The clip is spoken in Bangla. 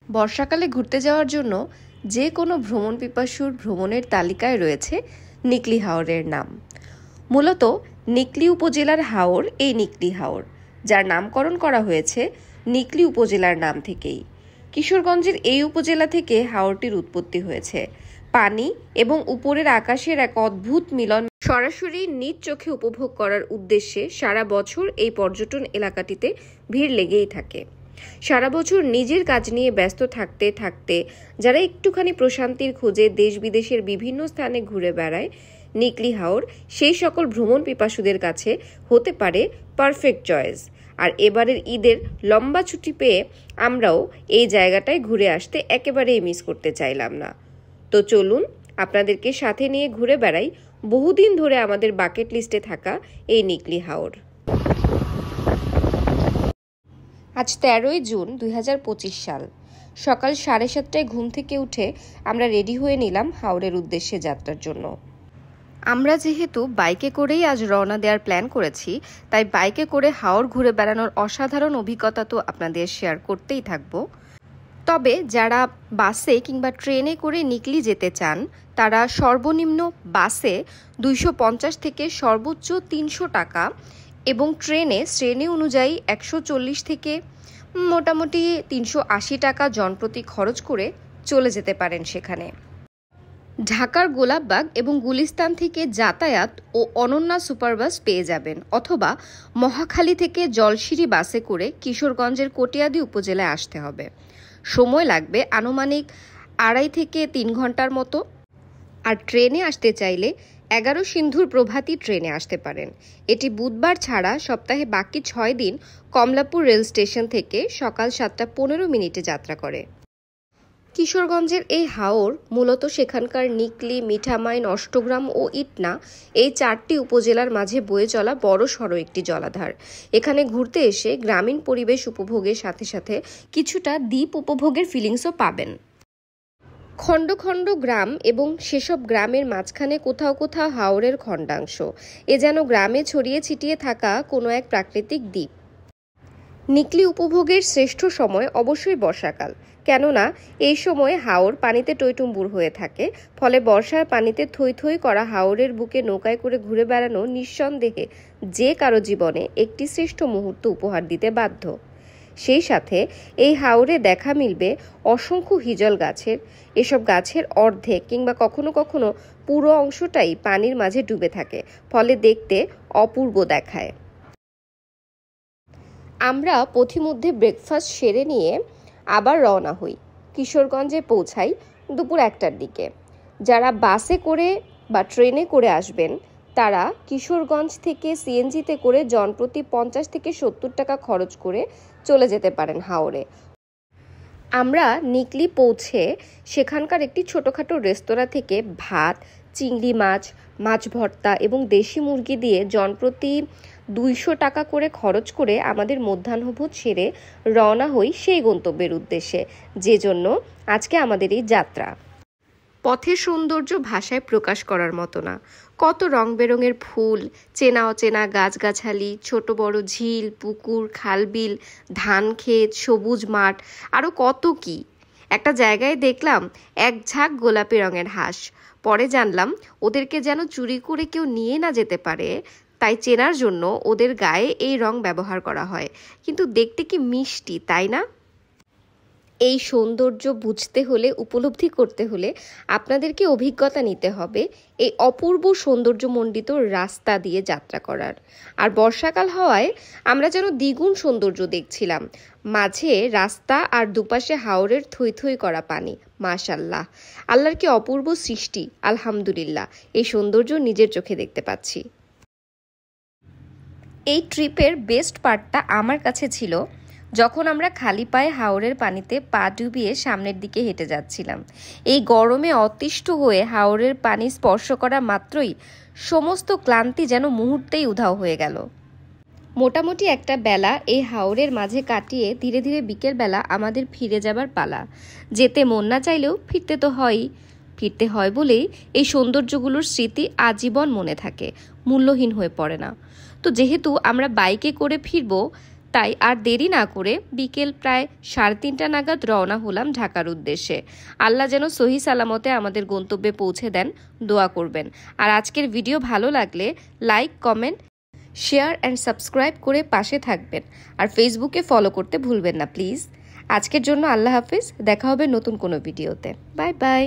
বর্ষাকালে ঘুরতে যাওয়ার জন্য যে কোনো ভ্রমণ পিপাসুর ভ্রমণের তালিকায় রয়েছে নিকলি হাওরের নাম। মূলত নিকলি উপজেলার হাওর এই নিকলি হাওর, যার নামকরণ করা হয়েছে নিকলি উপজেলার নাম থেকেই। কিশোরগঞ্জের এই উপজেলা থেকে হাওরটির উৎপত্তি হয়েছে। পানি এবং উপরের আকাশের এক অদ্ভুত মিলন সরাসরি নিজ চোখে উপভোগ করার উদ্দেশ্যে সারা বছর এই পর্যটন এলাকাটিতে ভিড় লেগেই থাকে। সারা বছর নিজের কাজ নিয়ে ব্যস্ত থাকতে থাকতে যারা একটুখানি প্রশান্তির খোঁজে দেশ বিদেশের বিভিন্ন স্থানে ঘুরে বেড়ায়, নিকলি হাওর সেই সকল ভ্রমণ পিপাসুদের কাছে হতে পারে পারফেক্ট চয়েস। আর এবারের ঈদের লম্বা ছুটি পেয়ে আমরাও এই জায়গাটায় ঘুরে আসতে একেবারেই মিস করতে চাইলাম না। তো চলুন আপনাদেরকে সাথে নিয়ে ঘুরে বেড়াই বহুদিন ধরে আমাদের বাকেট লিস্টে থাকা এই নিকলি হাওর। আজ 13ই জুন 2025 সাল। সকাল 7:30টায় ঘুম থেকে উঠে আমরা রেডি হয়ে নিলাম হাওরের উদ্দেশ্যে যাত্রার জন্য। আমরা যেহেতু বাইকে করেই আজ রওনা দেওয়ার প্ল্যান করেছি, তাই বাইকে করে হাওর ঘুরে বেড়ানোর অসাধারণ অভিজ্ঞতা তো আপনাদের শেয়ার করতেই থাকবো। তবে যারা বাসে কিংবা ট্রেনে করে নিকলি যেতে চান, তারা সর্বনিম্ন বাসে 250 থেকে সর্বোচ্চ 300 টাকা এবং ট্রেনে শ্রেণী অনুযায়ী 140 থেকে মোটামুটি 380 টাকা জনপ্রতি খরচ করে চলে যেতে পারেন সেখানে। ঢাকার গোলাপবাগ এবং গুলিস্তান থেকে যাতায়াত ও অনন্যা সুপারবাস পেয়ে যাবেন, অথবা মহাখালী থেকে জলশিরি বাসে করে কিশোরগঞ্জের কটিয়াদি উপজেলায় আসতে হবে। সময় লাগবে আনুমানিক 2.5 থেকে 3 ঘন্টার মতো। আর ট্রেনে আসতে চাইলে 11 সিন্ধুর প্রভাতী ট্রেনে আসতে পারেন। এটি বুধবার ছাড়া সপ্তাহে বাকি 6 দিন কমলাপুর রেল স্টেশন থেকে সকাল 7:15 যাত্রা করে। কিশোরগঞ্জের এই হাওর মূলত সেখানকার নিকলি, মিঠামাইন, অষ্টগ্রাম ও ইটনা এই 4টি উপজেলার মাঝে বয়ে চলা বড় সড়ো একটি জলাধার। এখানে ঘুরতে এসে গ্রামীণ পরিবেশ উপভোগের সাথে সাথে কিছুটা দ্বীপ উপভোগের ফিলিংসও পাবেন। খণ্ড খণ্ড গ্রাম এবং সেসব গ্রামের মাঝখানে কোথাও কোথাও হাওরের খণ্ডাংশ। এ যেন গ্রামে ছড়িয়ে ছিটিয়ে থাকা কোনো এক প্রাকৃতিক দ্বীপ। নিকলি উপভোগের শ্রেষ্ঠ সময় অবশ্যই বর্ষাকাল, কেননা এই সময় হাওর পানিতে টইটুম্বুর হয়ে থাকে। ফলে বর্ষার পানিতে থই থই করা হাওরের বুকে নৌকায় করে ঘুরে বেড়ানো নিঃসন্দেহে যে কারো জীবনে একটি শ্রেষ্ঠ মুহূর্ত উপহার দিতে বাধ্য। সেই সাথে এই হাওরে দেখা মিলবে অসংখ্য হিজল গাছের। এসব গাছের অর্ধেক কিংবা কখনো কখনো পুরো অংশটাই পানির মাঝে ডুবে থাকে, ফলে দেখতে অপূর্ব দেখায়। আমরা পথিমধ্যে ব্রেকফাস্ট সেরে নিয়ে আবার রওনা হই। কিশোরগঞ্জে পৌঁছাই দুপুর 1টার দিকে। যারা বাসে করে বা ট্রেনে করে আসবেন, তারা কিশোরগঞ্জ থেকে সিএনজিতে করে জনপ্রতি 50 থেকে 70 টাকা খরচ করে চলে যেতে পারেন হাওরে। আমরা নিকলি পৌঁছে সেখানকার একটি ছোটোখাটো রেস্তোরাঁ থেকে ভাত, চিংড়ি মাছ, মাছ ভর্তা এবং দেশি মুরগি দিয়ে জনপ্রতি 200 টাকা করে খরচ করে আমাদের মধ্যাহ্নভোজ সেরে রওনা হই সেই গন্তব্যের উদ্দেশ্যে, যে জন্য আজকে আমাদের এই যাত্রা। পথের সৌন্দর্য ভাষায় প্রকাশ করার মতো না। কত রং বেরঙের ফুল, চেনা অচেনা গাছগাছালি, ছোট বড় ঝিল, পুকুর, খালবিল, ধান ক্ষেত, সবুজ মাঠ, আরও কত কি। একটা জায়গায় দেখলাম এক ঝাঁক গোলাপি রঙের হাঁস। পরে জানলাম ওদেরকে যেন চুরি করে কেউ নিয়ে না যেতে পারে, তাই চেনার জন্য ওদের গায়ে এই রং ব্যবহার করা হয়। কিন্তু দেখতে কি মিষ্টি, তাই না? এই সৌন্দর্য বুঝতে হলে, উপলব্ধি করতে হলে আপনাদেরকে অভিজ্ঞতা নিতে হবে এই অপূর্ব সৌন্দর্যমণ্ডিত রাস্তা দিয়ে যাত্রা করার। আর বর্ষাকাল হওয়ায় আমরা যেন দ্বিগুণ সৌন্দর্য দেখছিলাম। মাঝে রাস্তা আর দুপাশে হাওরের থই থই করা পানি। মাশাআল্লাহ, আল্লাহর কি অপূর্ব সৃষ্টি। আলহামদুলিল্লাহ, এই সৌন্দর্য নিজের চোখে দেখতে পাচ্ছি। এই ট্রিপের বেস্ট পার্টটা আমার কাছে ছিল যখন আমরা খালি পায়ে হাওরের পানিতে পা ডুবিয়ে সামনের দিকে হেঁটে যাচ্ছিলাম। এই গরমে অতিষ্ঠ হয়ে হাওরের পানি স্পর্শ করা মাত্রই সমস্ত ক্লান্তি যেন মুহূর্তেই উধাও হয়ে গেল। মোটামুটি একটা বেলা এই হাওরের মাঝে কাটিয়ে ধীরে ধীরে বিকেলবেলা আমাদের ফিরে যাবার পালা। যেতে মন না চাইলেও ফিরতে তো হয়ই। ফিরতে হয় বলেই এই সৌন্দর্যগুলোর স্মৃতি আজীবন মনে থাকে, মূল্যহীন হয়ে পড়ে না। তো যেহেতু আমরা বাইকে করে ফিরবো, তাই আর দেরি না করে বিকেল প্রায় 3:30 নাগাদ রওনা হলাম ঢাকার উদ্দেশ্যে। আল্লাহ যেন সহি সালামতে আমাদের গন্তব্যে পৌঁছে দেন, দোয়া করবেন। আর আজকের ভিডিও ভালো লাগলে like, comment, share and subscribe করে পাশে থাকবেন। আর ফেসবুকে ফলো করতে ভুলবেন না প্লিজ। আজকের জন্য আল্লাহ হাফিজ, দেখা হবে নতুন কোনো ভিডিওতে। Bye bye.